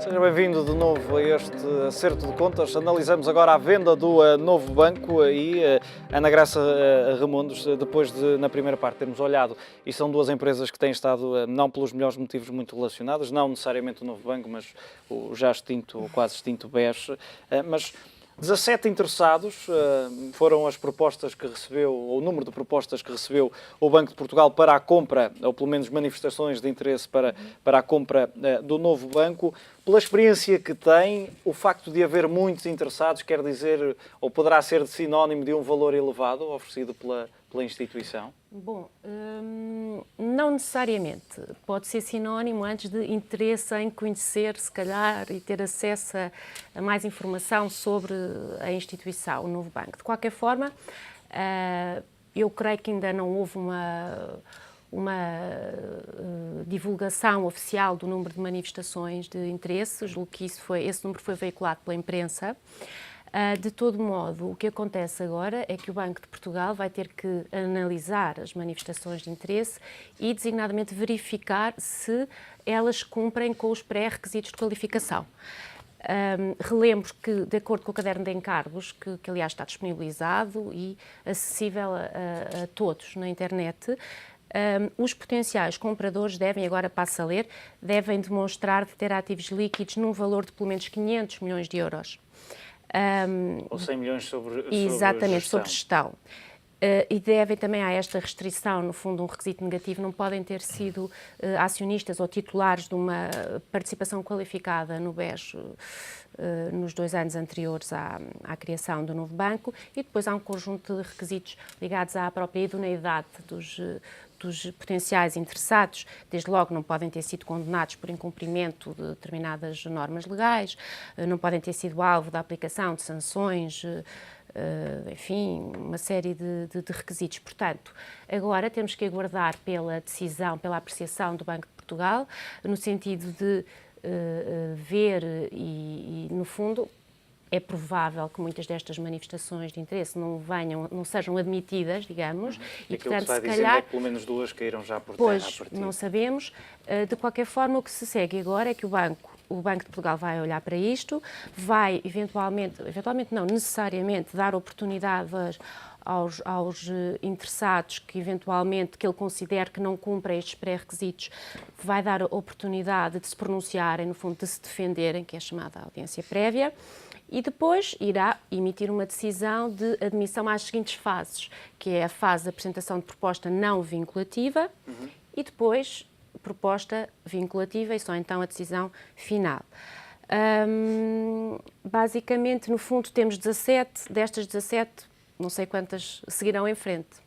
Seja bem-vindo de novo a este acerto de contas. Analisamos agora a venda do Novo Banco e Ana Graça Ramundos, depois de, na primeira parte, termos olhado, e são duas empresas que têm estado, não pelos melhores motivos, muito relacionadas, não necessariamente o Novo Banco, mas o já extinto, ou quase extinto BES, mas 17 interessados foram as propostas que recebeu, ou o número de propostas que recebeu o Banco de Portugal para a compra, ou pelo menos manifestações de interesse para a compra do Novo Banco. Pela experiência que tem, o facto de haver muitos interessados quer dizer, ou poderá ser sinónimo de um valor elevado oferecido pela instituição? Bom, não necessariamente. Pode ser sinónimo antes de interesse em conhecer, se calhar, e ter acesso a mais informação sobre a instituição, o Novo Banco. De qualquer forma, eu creio que ainda não houve uma divulgação oficial do número de manifestações de interesse. Julgo que esse número foi veiculado pela imprensa. De todo modo, o que acontece agora é que o Banco de Portugal vai ter que analisar as manifestações de interesse e, designadamente, verificar se elas cumprem com os pré-requisitos de qualificação. Relembro que, de acordo com o caderno de encargos, que aliás está disponibilizado e acessível a todos na internet, os potenciais compradores devem, agora passo a ler, devem demonstrar de ter ativos líquidos num valor de pelo menos 500 milhões de euros. Ou 100 milhões sobre exatamente, gestão. sobre gestão. E devem também a esta restrição, no fundo, um requisito negativo, não podem ter sido acionistas ou titulares de uma participação qualificada no BES nos 2 anos anteriores à criação do novo banco, e depois há um conjunto de requisitos ligados à própria idoneidade dos potenciais interessados. Desde logo não podem ter sido condenados por incumprimento de determinadas normas legais, não podem ter sido alvo da aplicação de sanções, enfim, uma série de requisitos. Portanto, agora temos que aguardar pela decisão, pela apreciação do Banco de Portugal, no sentido de ver e, no fundo, é provável que muitas destas manifestações de interesse não sejam admitidas, digamos, e portanto, se calhar, é que pelo menos 2 caíram já por terra a partir. Não sabemos. De qualquer forma, o que se segue agora é que o Banco de Portugal vai olhar para isto, vai eventualmente não, necessariamente dar oportunidade aos interessados que eventualmente, que ele considere que não cumprem estes pré-requisitos, vai dar oportunidade de se pronunciarem, no fundo, de se defenderem, que é chamada audiência prévia, e depois irá emitir uma decisão de admissão às seguintes fases, que é a fase de apresentação de proposta não vinculativa e depois proposta vinculativa e só então a decisão final. Basicamente, no fundo, temos 17, destas 17, não sei quantas seguirão em frente.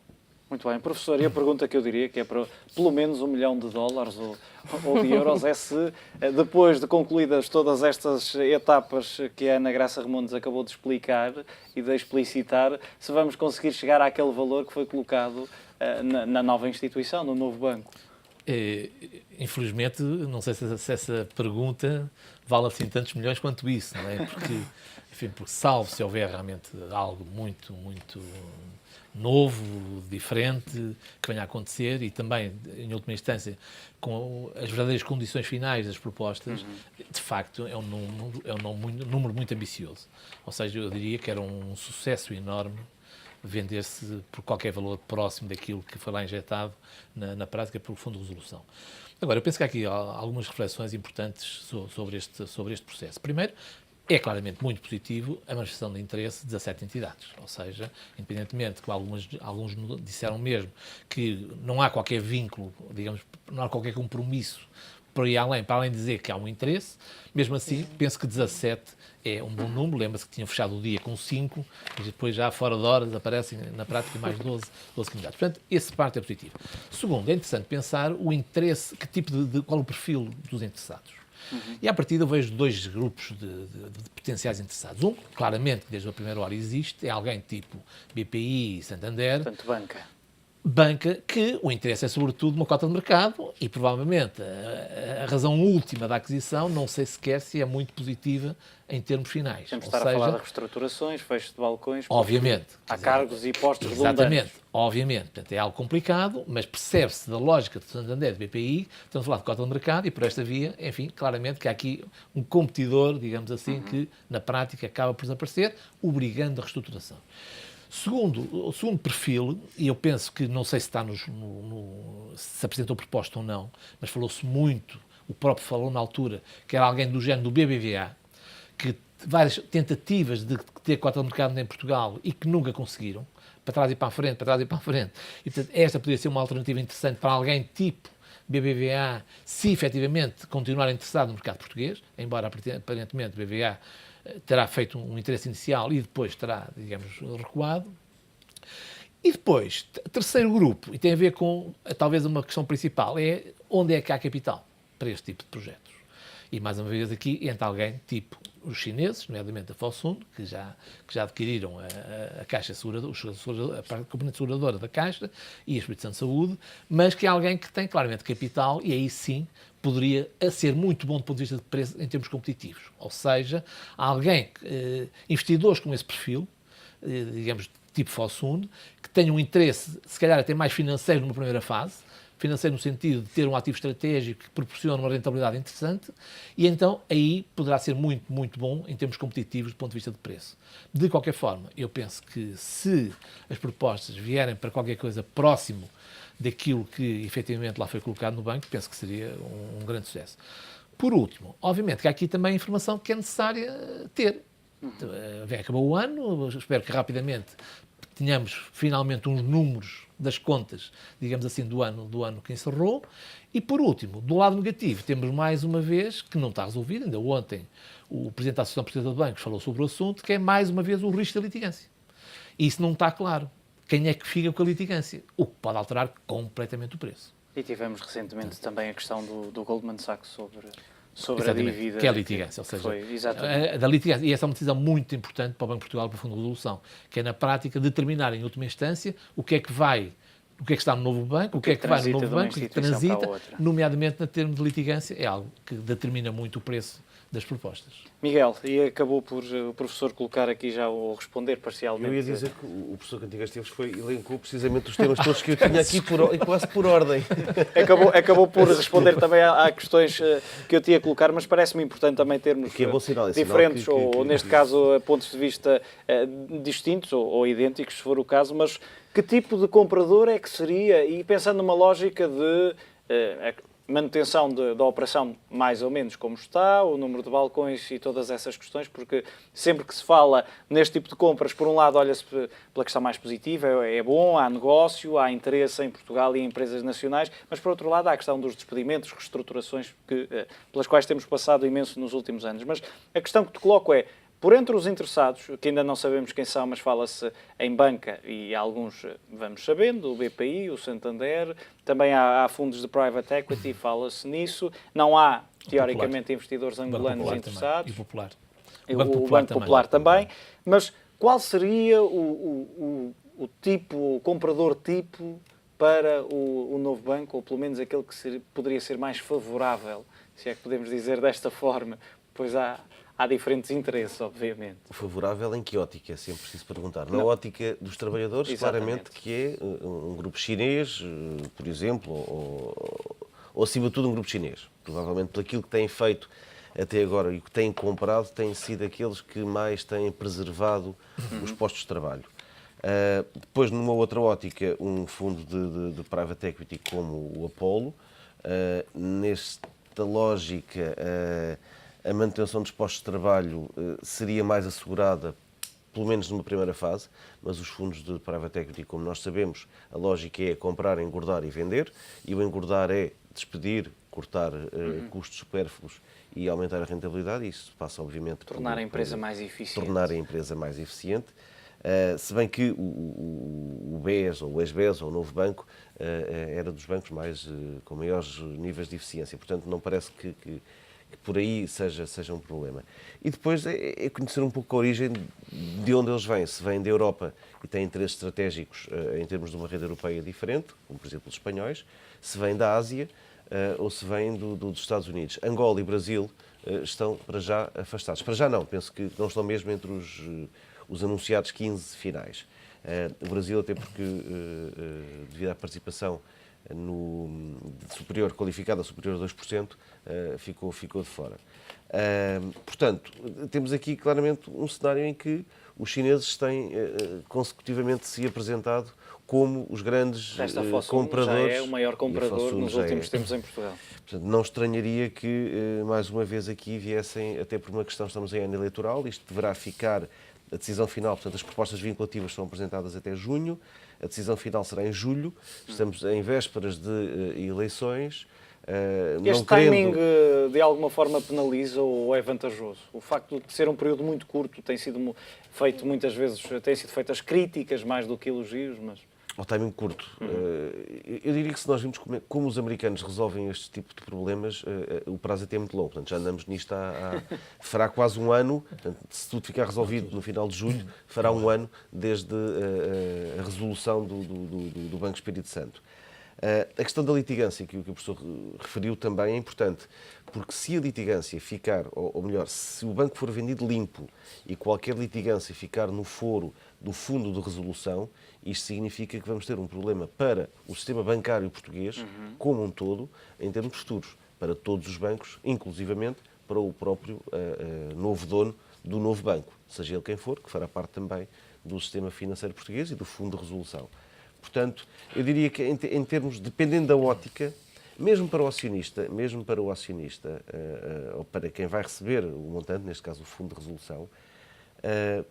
Muito bem, professor, e a pergunta que eu diria que é para pelo menos $1 milhão ou de euros é se, depois de concluídas todas estas etapas que a Ana Graça Ramundos acabou de explicar e de explicitar, se vamos conseguir chegar àquele valor que foi colocado na nova instituição, no novo banco. Infelizmente, não sei se essa pergunta vale assim tantos milhões quanto isso, não é? Porque, enfim, salvo se houver realmente algo muito, muito novo, diferente, que venha a acontecer e também, em última instância, com as verdadeiras condições finais das propostas, de facto é um número muito ambicioso. Ou seja, eu diria que era um sucesso enorme vender-se por qualquer valor próximo daquilo que foi lá injetado na prática pelo Fundo de Resolução. Agora, eu penso que há aqui algumas reflexões importantes sobre este processo. Primeiro, é claramente muito positivo a manifestação de interesse de 17 entidades, ou seja, independentemente que alguns disseram mesmo que não há qualquer vínculo, digamos, não há qualquer compromisso para além de dizer que há um interesse, mesmo assim, penso que 17 é um bom número. Lembra-se que tinham fechado o dia com 5, e depois já fora de horas aparecem na prática mais 12 candidatos. Portanto, esse parte é positivo. Segundo, é interessante pensar o interesse, qual o perfil dos interessados. E, à partida, eu vejo 2 grupos de potenciais interessados. Um, claramente, desde a primeira hora existe, é alguém tipo BPI e Santander. Portanto, banca. banca que o interesse é sobretudo uma cota de mercado e provavelmente a razão última da aquisição não sei sequer se é muito positiva em termos finais. Temos de estar a falar de reestruturações, fecho de balcões, obviamente, há cargos e postos exatamente, redundantes. obviamente. Portanto, é algo complicado, mas percebe-se da lógica de Santander e BPI, estamos a falar de cota de mercado e por esta via, enfim, claramente que há aqui um competidor, digamos assim, que na prática acaba por desaparecer, obrigando a reestruturação. O segundo perfil, e eu penso que, não sei se está se apresentou proposta ou não, mas falou-se muito, o próprio falou na altura, que era alguém do género do BBVA, que várias tentativas de ter cota de mercado em Portugal e que nunca conseguiram, para trás e para a frente, para trás e para a frente. E, portanto, esta poderia ser uma alternativa interessante para alguém tipo BBVA, se efetivamente continuar interessado no mercado português, embora aparentemente o BBVA terá feito um interesse inicial e depois terá, digamos, recuado. E depois, terceiro grupo, e tem a ver com, talvez, uma questão principal, é onde é que há capital para este tipo de projetos. E, mais uma vez, aqui entra alguém tipo os chineses, nomeadamente a Fosun, que já adquiriram a Caixa Seguradora, a companhia seguradora da Caixa e a Espírito Santo Saúde, mas que é alguém que tem claramente capital e aí sim poderia ser muito bom do ponto de vista de preço em termos competitivos. Ou seja, alguém, investidores com esse perfil, digamos, tipo Fosun, que tenham um interesse, se calhar até mais financeiro numa primeira fase, financeiro no sentido de ter um ativo estratégico que proporciona uma rentabilidade interessante, e então aí poderá ser muito, muito bom em termos competitivos do ponto de vista de preço. De qualquer forma, eu penso que se as propostas vierem para qualquer coisa próximo daquilo que efetivamente lá foi colocado no banco, penso que seria um grande sucesso. Por último, obviamente que há aqui também informação que é necessária ter. Acabou o ano, espero que rapidamente tenhamos finalmente uns números das contas, digamos assim, do ano que encerrou. E, por último, do lado negativo, temos mais uma vez, que não está resolvido, ainda ontem o Presidente da Associação Portuguesa de Bancos falou sobre o assunto, que é mais uma vez o risco da litigância. E isso não está claro. Quem é que fica com a litigância? O que pode alterar completamente o preço. E tivemos recentemente também a questão do Goldman Sachs sobre a Exatamente, dívida. que é a litigância, ou seja, da litigância. E essa é uma decisão muito importante para o Banco de Portugal, para o Fundo de Resolução, que é, na prática, determinar, em última instância, o que é que está no novo banco, o que é que vai no novo banco, o que transita, nomeadamente na termo de litigância, é algo que determina muito o preço das propostas. Miguel, e acabou por o professor colocar aqui já ou responder parcialmente. Eu ia dizer que o professor Cantigas Teves elencou precisamente os temas todos que eu tinha aqui quase por ordem. Acabou por responder também a questões que eu tinha a colocar, mas parece-me importante também termos que é bom sinal, diferentes, ou neste caso, pontos de vista distintos ou idênticos, se for o caso, mas que tipo de comprador é que seria, e pensando numa lógica de manutenção da operação mais ou menos como está, o número de balcões e todas essas questões, porque sempre que se fala neste tipo de compras, por um lado olha-se pela questão mais positiva, é bom, há negócio, há interesse em Portugal e em empresas nacionais, mas por outro lado há a questão dos despedimentos, reestruturações pelas quais temos passado imenso nos últimos anos. Mas a questão que te coloco é, por entre os interessados, que ainda não sabemos quem são, mas fala-se em banca, e alguns vamos sabendo, o BPI, o Santander, também há fundos de private equity, fala-se nisso. Não há, teoricamente, investidores angolanos interessados. Também. E o Banco Popular também. Mas qual seria o comprador tipo para o novo banco, ou pelo menos aquele que poderia ser mais favorável, se é que podemos dizer desta forma, pois há diferentes interesses, obviamente. O favorável em que ótica? É sempre preciso perguntar. Na ótica dos trabalhadores, exatamente, claramente que é um grupo chinês, por exemplo, ou acima de tudo um grupo chinês. Provavelmente por aquilo que têm feito até agora e o que têm comprado, têm sido aqueles que mais têm preservado os postos de trabalho. Depois, numa outra ótica, um fundo de private equity como o Apollo. Nesta lógica, a manutenção dos postos de trabalho seria mais assegurada, pelo menos numa primeira fase, mas os fundos de private equity, como nós sabemos, a lógica é comprar, engordar e vender, e o engordar é despedir, cortar custos supérfluos e aumentar a rentabilidade. Isso passa, obviamente, tornar a empresa mais eficiente. Tornar a empresa mais eficiente. Se bem que o BES, ou o ex-BES, ou o novo banco, era dos bancos com maiores níveis de eficiência. Portanto, não parece que que por aí seja um problema. E depois é conhecer um pouco a origem de onde eles vêm. Se vêm da Europa e têm interesses estratégicos em termos de uma rede europeia diferente, como por exemplo os espanhóis, se vêm da Ásia ou se vêm dos Estados Unidos. Angola e Brasil estão para já afastados. Para já não, penso que não estão mesmo entre os anunciados 15 finais. O Brasil, até porque, devido à participação superior, qualificada superior a 2%, ficou de fora. Portanto, temos aqui claramente um cenário em que os chineses têm consecutivamente se apresentado como os grandes compradores. Já é o maior comprador nos últimos tempos em Portugal. Portanto, não estranharia que, mais uma vez aqui, viessem, até por uma questão, estamos em ano eleitoral, isto deverá ficar a decisão final, portanto, as propostas vinculativas são apresentadas até junho, a decisão final será em julho, estamos em vésperas de eleições. Este timing, de alguma forma, penaliza ou é vantajoso? O facto de ser um período muito curto tem sido feito, muitas vezes, têm sido feitas críticas mais do que elogios, mas... Ao timing curto. Eu diria que se nós vimos como os americanos resolvem este tipo de problemas, o prazo até é muito longo. Portanto, já andamos nisto fará quase um ano. Portanto, se tudo ficar resolvido no final de julho, fará um ano desde a resolução do Banco Espírito Santo. A questão da litigância, que o professor referiu, também é importante, porque se a litigância ficar, ou melhor, se o banco for vendido limpo e qualquer litigância ficar no foro do fundo de resolução, isto significa que vamos ter um problema para o sistema bancário português, como um todo, em termos futuros, para todos os bancos, inclusivamente para o próprio novo dono do novo banco, seja ele quem for, que fará parte também do sistema financeiro português e do fundo de resolução. Portanto, eu diria que em termos, dependendo da ótica, mesmo para o acionista, ou para quem vai receber o montante, neste caso o fundo de resolução,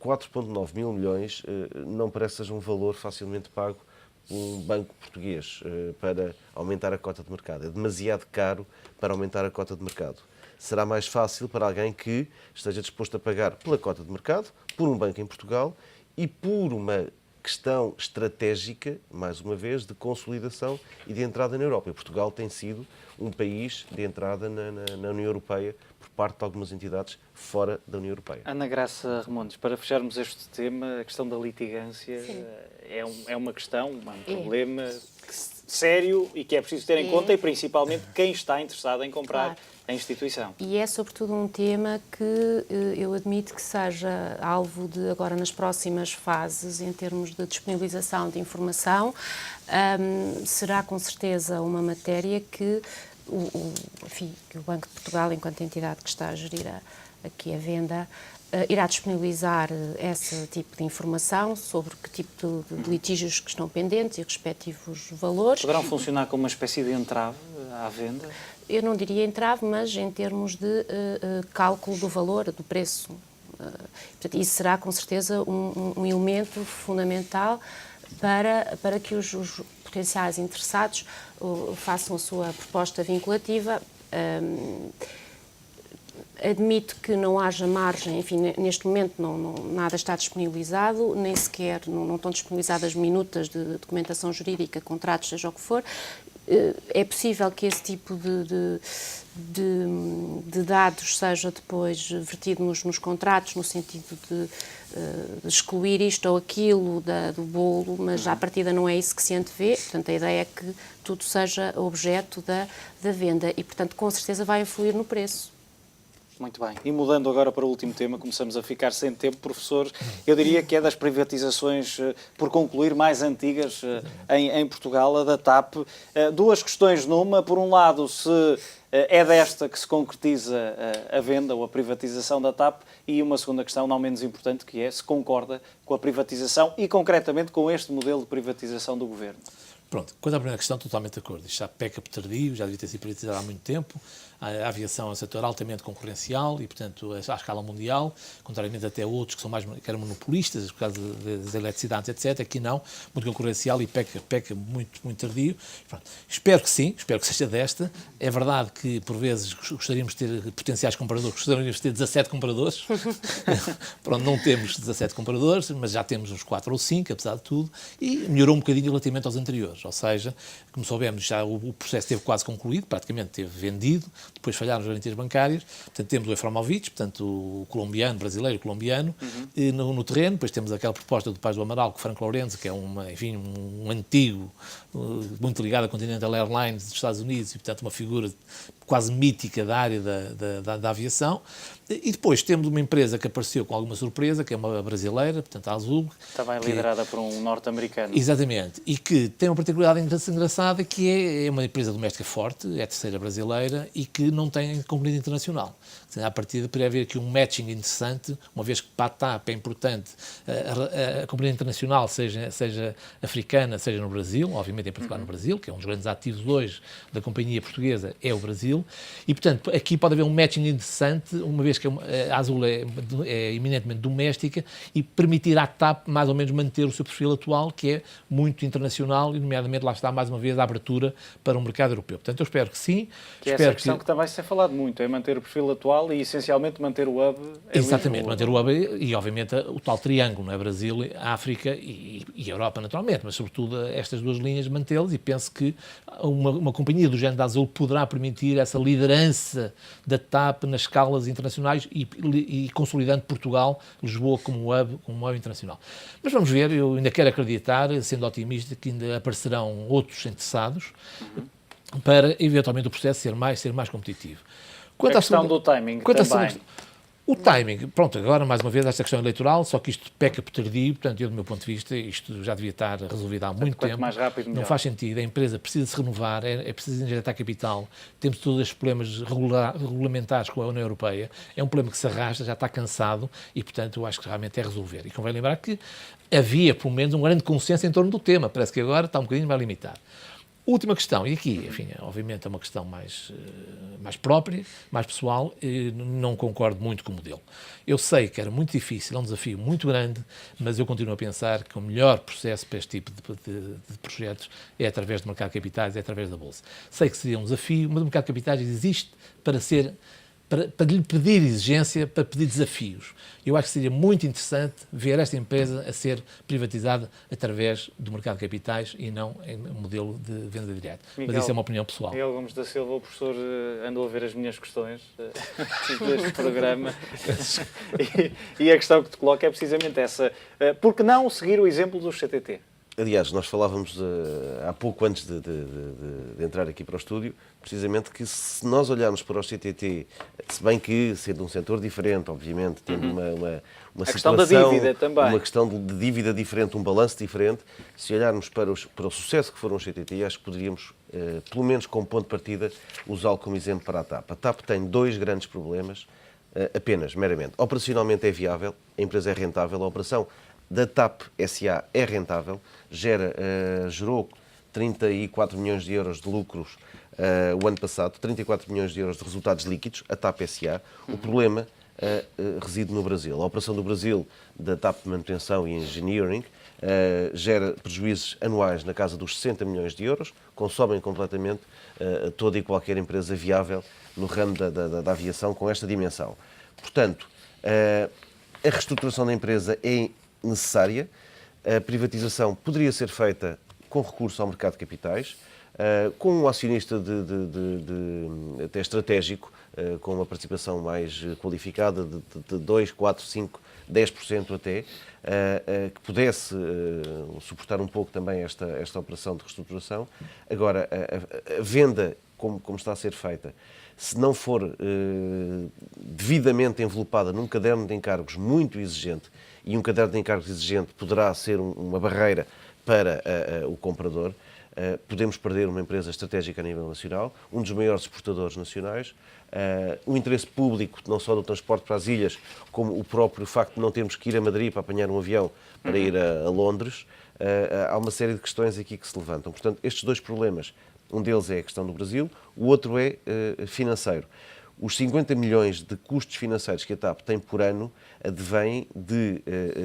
4,9 mil milhões não parece seja um valor facilmente pago por um banco português para aumentar a cota de mercado. É demasiado caro para aumentar a cota de mercado. Será mais fácil para alguém que esteja disposto a pagar pela cota de mercado, por um banco em Portugal e por uma questão estratégica, mais uma vez, de consolidação e de entrada na Europa. E Portugal tem sido um país de entrada na União Europeia por parte de algumas entidades fora da União Europeia. Ana Graça Remondes, para fecharmos este tema, a questão da litigância é uma questão, um problema sério e que é preciso ter em conta e principalmente quem está interessado em comprar a instituição. E é sobretudo um tema que eu admito que seja alvo de agora nas próximas fases em termos de disponibilização de informação. Será com certeza uma matéria que que o Banco de Portugal, enquanto entidade que está a gerir aqui a venda, irá disponibilizar esse tipo de informação sobre que tipo de litígios que estão pendentes e respectivos valores. Poderão funcionar como uma espécie de entrave à venda? Eu não diria entrave, mas em termos de cálculo do valor, do preço. Portanto, isso será com certeza um elemento fundamental para que os potenciais interessados façam a sua proposta vinculativa. Admito que não haja margem, enfim, neste momento nada está disponibilizado, nem sequer não estão disponibilizadas minutas de documentação jurídica, contratos, seja o que for. É possível que esse tipo de dados seja depois vertido nos contratos, no sentido de excluir isto ou aquilo do bolo, mas à partida não é isso que se antevê. Portanto, a ideia é que tudo seja objeto da venda e, portanto, com certeza vai influir no preço. Muito bem. E mudando agora para o último tema, começamos a ficar sem tempo, professor. Eu diria que é das privatizações por concluir mais antigas em Portugal, a da TAP. Duas questões numa. Por um lado, se é desta que se concretiza a venda ou a privatização da TAP, e uma segunda questão, não menos importante, que é se concorda com a privatização e, concretamente, com este modelo de privatização do Governo. Pronto, quanto à primeira questão, totalmente de acordo. Isto já peca por tardio, já devia ter sido privatizado há muito tempo. A aviação é um setor altamente concorrencial e, portanto, à escala mundial, contrariamente até a outros que são mais que eram monopolistas, por causa das eletricidades, etc. Aqui não, muito concorrencial e peca muito, muito tardio. Pronto. Espero que sim, espero que seja desta. É verdade que, por vezes, gostaríamos de ter potenciais compradores, gostaríamos de ter 17 compradores. Pronto, não temos 17 compradores, mas já temos uns 4 ou 5, apesar de tudo, e melhorou um bocadinho relativamente aos anteriores. Ou seja, como soubemos, já o processo esteve quase concluído, praticamente esteve vendido, depois falharam as garantias bancárias, portanto temos o Eframovich, portanto o colombiano, brasileiro colombiano, no terreno, depois temos aquela proposta do Paes do Amaral, com o Franco Lourenço, que é um antigo, muito ligado à Continental Airlines dos Estados Unidos, e portanto uma figura quase mítica da área da aviação. E depois temos uma empresa que apareceu com alguma surpresa, que é uma brasileira, portanto a Azul. Também liderada por um norte-americano. Exatamente. E que tem uma particularidade engraçada, que é uma empresa doméstica forte, é a terceira brasileira, e que não tem componente internacional. À partida poderia haver aqui um matching interessante, uma vez que para a TAP é importante a componente internacional, seja africana, seja no Brasil, obviamente em particular no Brasil, que é um dos grandes ativos hoje da companhia portuguesa, é o Brasil. E, portanto, aqui pode haver um matching interessante, uma vez que a Azul é eminentemente doméstica e permitir à TAP mais ou menos manter o seu perfil atual, que é muito internacional e, nomeadamente, lá está mais uma vez a abertura para o mercado europeu. Portanto, eu espero que sim. Que é essa questão que também se tem falado muito, é manter o perfil atual e, essencialmente, manter o hub em Exatamente, Lisboa. manter o hub e, obviamente, o tal triângulo, não é? Brasil, África e Europa, naturalmente, mas, sobretudo, estas duas linhas mantê-los, e penso que uma companhia do género da Azul poderá permitir essa liderança da TAP nas escalas internacionais e consolidando Portugal, Lisboa como hub internacional. Mas vamos ver, eu ainda quero acreditar, sendo otimista, que ainda aparecerão outros interessados para, eventualmente, o processo ser mais competitivo. Quanto a questão do timing também. O timing, pronto, agora mais uma vez esta questão eleitoral, só que isto peca por tardio, portanto eu do meu ponto de vista isto já devia estar resolvido há muito tempo. Mais rápido, melhor. Não faz sentido, a empresa precisa se renovar, é preciso injetar capital, temos todos estes problemas regulamentares com a União Europeia, é um problema que se arrasta, já está cansado e portanto eu acho que realmente é resolver. E convém lembrar que havia pelo menos um grande consenso em torno do tema, parece que agora está um bocadinho mais limitado. Última questão, e aqui, enfim, obviamente é uma questão mais própria, mais pessoal, e não concordo muito com o modelo. Eu sei que era muito difícil, é um desafio muito grande, mas eu continuo a pensar que o melhor processo para este tipo de projetos é através do mercado de capitais, é através da Bolsa. Sei que seria um desafio, mas o mercado de capitais existe para lhe pedir exigência, para pedir desafios. Eu acho que seria muito interessante ver esta empresa a ser privatizada através do mercado de capitais e não em modelo de venda direta. Mas isso é uma opinião pessoal. Miguel Gomes da Silva, o professor andou a ver as minhas questões deste programa e a questão que te coloco é precisamente essa. Por que não seguir o exemplo do CTT? Aliás, nós falávamos há pouco antes de entrar aqui para o estúdio, precisamente que se nós olharmos para o CTT, se bem que, sendo um setor diferente, obviamente, tendo uma questão da dívida também. Uma questão de dívida diferente, um balanço diferente, se olharmos para o sucesso que foram os CTT, acho que poderíamos, pelo menos como ponto de partida, usá-lo como exemplo para a TAP. A TAP tem dois grandes problemas, apenas, meramente. Operacionalmente é viável, a empresa é rentável, a operação da TAP SA é rentável, gerou 34 milhões de euros de lucros o ano passado, 34 milhões de euros de resultados líquidos, a TAP SA. O problema reside no Brasil. A operação do Brasil, da TAP Manutenção e Engineering, gera prejuízos anuais na casa dos 60 milhões de euros, consomem completamente toda e qualquer empresa viável no ramo da aviação com esta dimensão. Portanto, a reestruturação da empresa é necessária. A privatização poderia ser feita com recurso ao mercado de capitais, com um acionista até estratégico, com uma participação mais qualificada de 2, 4, 5, 10% até, que pudesse suportar um pouco também esta operação de reestruturação. Agora, a venda, como está a ser feita, se não for devidamente envelopada num caderno de encargos muito exigente, e um caderno de encargos exigente poderá ser uma barreira para o comprador, podemos perder uma empresa estratégica a nível nacional, um dos maiores exportadores nacionais, o interesse público, não só do transporte para as ilhas, como o próprio facto de não termos que ir a Madrid para apanhar um avião para ir a Londres. Há uma série de questões aqui que se levantam. Portanto, estes dois problemas, um deles é a questão do Brasil, o outro é financeiro. Os 50 milhões de custos financeiros que a TAP tem por ano advêm de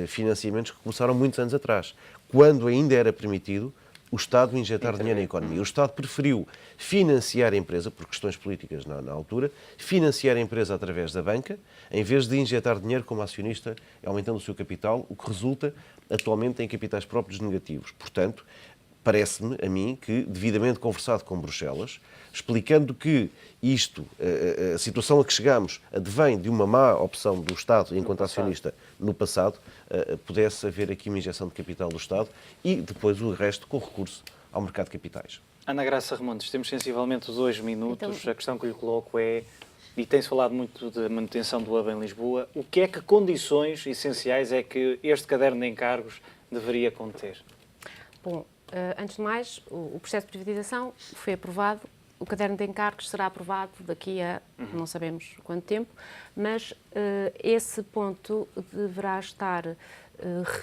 financiamentos que começaram muitos anos atrás, quando ainda era permitido o Estado injetar dinheiro na economia. O Estado preferiu financiar a empresa, por questões políticas na altura, financiar a empresa através da banca, em vez de injetar dinheiro como acionista, aumentando o seu capital, o que resulta atualmente em capitais próprios negativos. Portanto, parece-me, a mim, que devidamente conversado com Bruxelas, explicando que isto, a situação a que chegamos, advém de uma má opção do Estado enquanto acionista no passado, pudesse haver aqui uma injeção de capital do Estado e depois o resto com recurso ao mercado de capitais. Ana Graça Remontes, temos sensivelmente 2 minutos. Então, a questão que lhe coloco é, e tem-se falado muito de manutenção do hub em Lisboa, o que é que condições essenciais é que este caderno de encargos deveria conter? Bom, antes de mais, o processo de privatização foi aprovado, o caderno de encargos será aprovado daqui a não sabemos quanto tempo, mas esse ponto deverá estar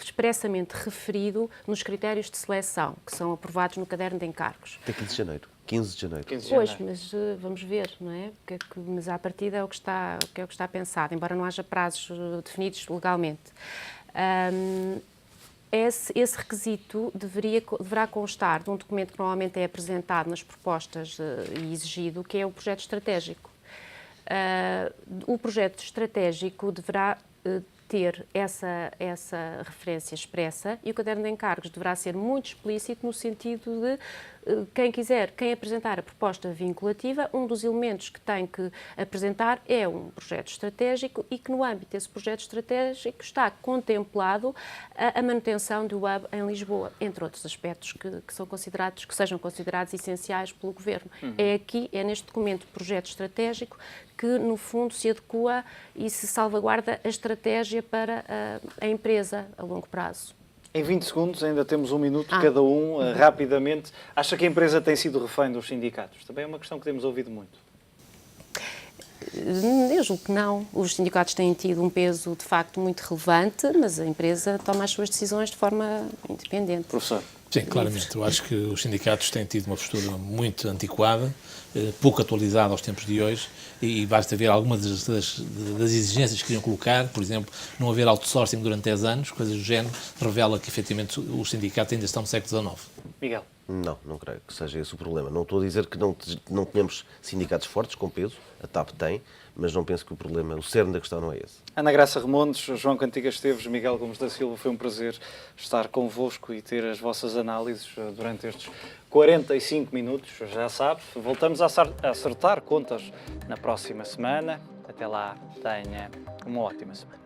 expressamente referido nos critérios de seleção, que são aprovados no caderno de encargos. Até 15 de janeiro. 15 de janeiro. 15 de Pois, janeiro. mas vamos ver, não é? Mas à partida é o que está pensado, embora não haja prazos definidos legalmente. Esse requisito deverá constar de um documento que normalmente é apresentado nas propostas e exigido, que é o projeto estratégico. O projeto estratégico deverá ter essa referência expressa e o caderno de encargos deverá ser muito explícito no sentido de quem apresentar a proposta vinculativa, um dos elementos que tem que apresentar é um projeto estratégico e que no âmbito desse projeto estratégico está contemplado a manutenção do hub em Lisboa, entre outros aspectos que sejam considerados essenciais pelo Governo. É neste documento projeto estratégico que, no fundo, se adequa e se salvaguarda a estratégia para a empresa a longo prazo. Em 20 segundos, ainda temos 1 minuto cada um, rapidamente. Acha que a empresa tem sido refém dos sindicatos? Também é uma questão que temos ouvido muito. Eu julgo que não. Os sindicatos têm tido um peso, de facto, muito relevante, mas a empresa toma as suas decisões de forma independente. Professor? Sim, claramente. Eu acho que os sindicatos têm tido uma postura muito antiquada, pouco atualizada aos tempos de hoje, e basta ver algumas das exigências que queriam colocar, por exemplo, não haver outsourcing durante 10 anos, coisas do género, revela que, efetivamente, os sindicatos ainda estão no século XIX. Miguel? Não creio que seja esse o problema. Não estou a dizer que não tenhamos sindicatos fortes com peso, a TAP tem, mas não penso que o problema, o cerne da questão não é esse. Ana Graça Remontes, João Cantigas Esteves, Miguel Gomes da Silva, foi um prazer estar convosco e ter as vossas análises durante estes 45 minutos. Já sabe, voltamos a acertar contas na próxima semana. Até lá, tenha uma ótima semana.